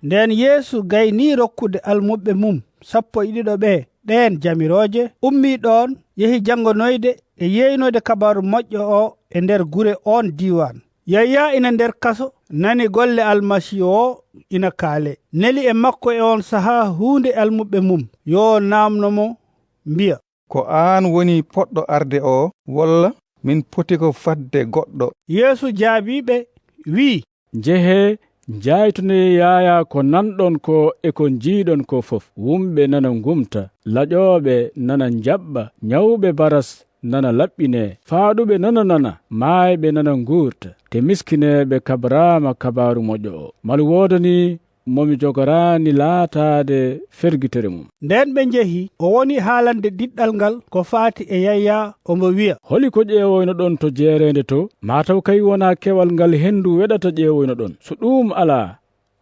nden Yeesu gayni rokkude almuɓe mum 12 ɓe ɗen jamiroje ummi ɗon yehi jangonoyde e yeynode kabaru moƴƴo o e nder gure on diwan. Yaya ina nder kaso nani golle almasihu o ina kaale, neli e makko e on saha hunde almuɓe mum yo namnomo mbiya, ko an woni poɗɗo arde o walla min poti ko fadde goɗɗo? Yeesu jaabiɓe wi, jehe jaytune Yaya ko nanɗon ko e ko jiiɗon ko fof. Wumɓe nana gumta, laƴoɓe nana jaɓɓa, nyawɓe baras nana laɓɓine, faaɗuɓe nana, maayɓe nana ngurta, te miskineɓe kabrama kabaru moƴƴo o. Malu wodani momi jogorani laatade fergitere mum. Nden ɓe jehi, o woni haalande diɗɗal ngal ko faati e Yaya, omo wiya, holi ko ƴeewoyno ɗon to jeerende to? Mataw kay wona kewal ngal hendu weɗata ƴeewoyno ɗon. So ɗum ala,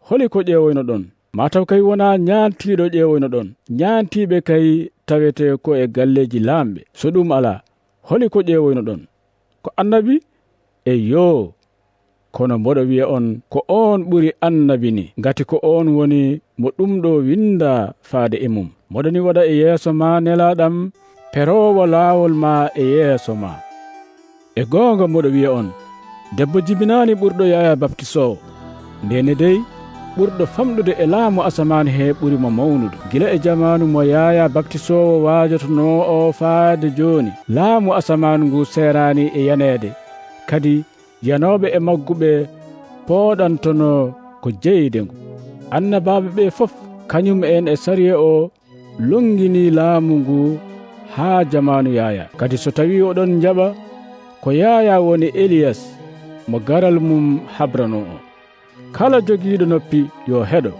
holi ko ƴeewoyno ɗon? Mataw kay wona ñaantiɗo ƴeewoyno ɗon. Ñaantiɓe kay tawete ko e galleji lamɓe. So ɗum ala, holi ko ƴeewoyno ɗon? Ko annabi? Eyo, kono mboɗo wiya on ko on ɓuri annabi ni, ngati ko on woni mo ɗum ɗo winda faade e mum. Mboɗoni waɗa e yeeso ma nelaɗam, perowo laawol ma e yeeso ma. E goonga mboɗo wiya on, debbo jibinani ɓurɗo Yaya baptisowo, ndene dey ɓurɗo famɗude e laamu asaman he ɓuri mo mawnude. Gila e jamanu mo Yaya baptisowo waajotono o faade joni, laamu asaman ngu serani e yanede, kadi yanoɓe e magguɓe pooɗantono ko jeyde ngu. Annabaɓe ɓe fof kañum en e sariya o longini laamu ngu haa jamanu Yaya. Kadi so tawi oɗon jaɓa ko Yaya woni Eliyas mo garal mum habrano o. Kala jogiiɗo noppi yo heɗo.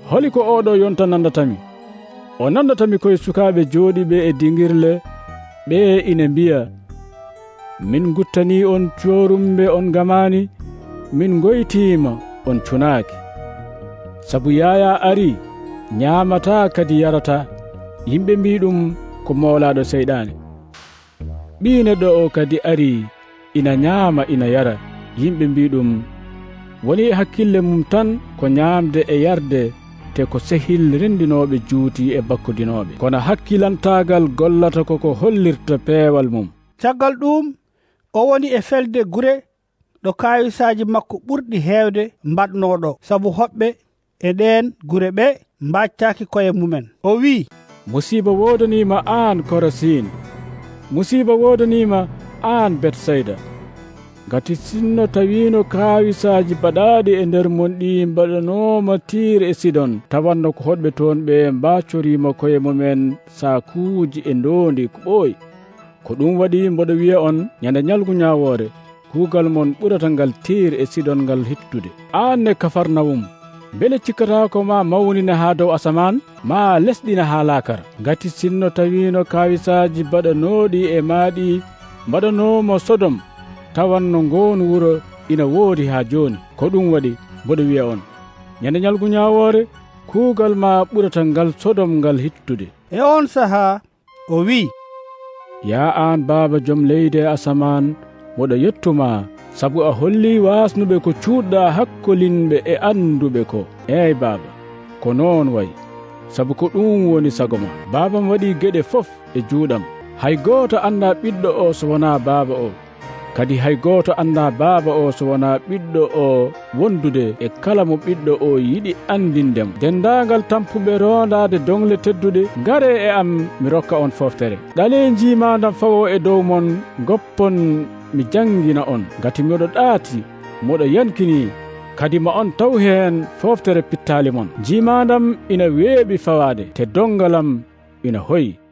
Holi ko oɗo yonta nandatami? O nandatami koye sukaɓe jooɗiɓe e dingirle, ɓe ina mbiya, min guttani on coorumbe on gamani, min goytima on cunaaki. Sabu Yaya ari, ñaamata kadi yarata, yimɓe mbi ɗum ko mawlaɗo seyɗane. Ɓii neɗɗo o kadi ari, ina ñaama ina yara, yimɓe mbi ɗum woni e hakkille mum tan ko ñaamde e yarde, te ko sehil rendinoɓe juuti e bakkodinoɓe. Kono hakkilantagal gollata koko hollirta peewal mum. Caggal ɗum o woni e felde gure ɗo kawisaji makko ɓurɗi heewde mbaɗnoɗo, sabu hoɓɓe e ɗen gure ɓe mbaccaki koye mumen. O wi, musiba wodanima an Korasin, musiba wodanima an Betsayda. Ngati sinno tawino kawisaji baɗaɗi e nder mon ɗi mbaɗanoma Tire e Sidon, tawanno ko hoɗɓe toon ɓe mbaccorima koye mumen sakuji e ndondi ko ɓooyi. Ko ɗum waɗi mboɗo wiya on, ñande ñalgu ñawore kuugal mon ɓurata ngal Tire e Sidon ngal hittude. An ne Kafarnawum, bele cikkata ko ma mawnina ha dow asaman, ma lesɗina ha laakara. Ngati sinno tawino kawisaji baɗanoɗi e maɗi mbaɗanoma Sodom, tawanno ngon wuro ina woodi ha joni. Ko ɗum waɗi mboɗo wiya on, ñande ñalgu ñawore kuugal ma ɓurata ngal Sodom ngal hittude. E on saha o wi, ya an Baba joom leydi e asaman, woɗo yettuma, sabu a holli wasnuɓe ko cuuɗɗa hakkolinɓe e anduɓe ko. Eyyi Baba, ko noon wayi, sabu ko ɗum woni sago ma. Baba waɗi geɗe fof e juuɗam. Hay goto anda ɓiɗɗo o so wona Baba o, kadi hay goto anda Baba o so wona ɓiɗɗo o wondude e kala mo ɓiɗɗo o yiɗi andindemo. Dendagal tampuɓe rondade dongle teddude, ngare e am mi rokka on foftere. ɗale jimadam fawo e dow mon, goppon mi jangina on, ngati miɗo ɗaati moɗo yankini, kadi ma on taw hen foftere pittali mon. Jimadam ina weeɓi fawade, te dongalam ina hoyi.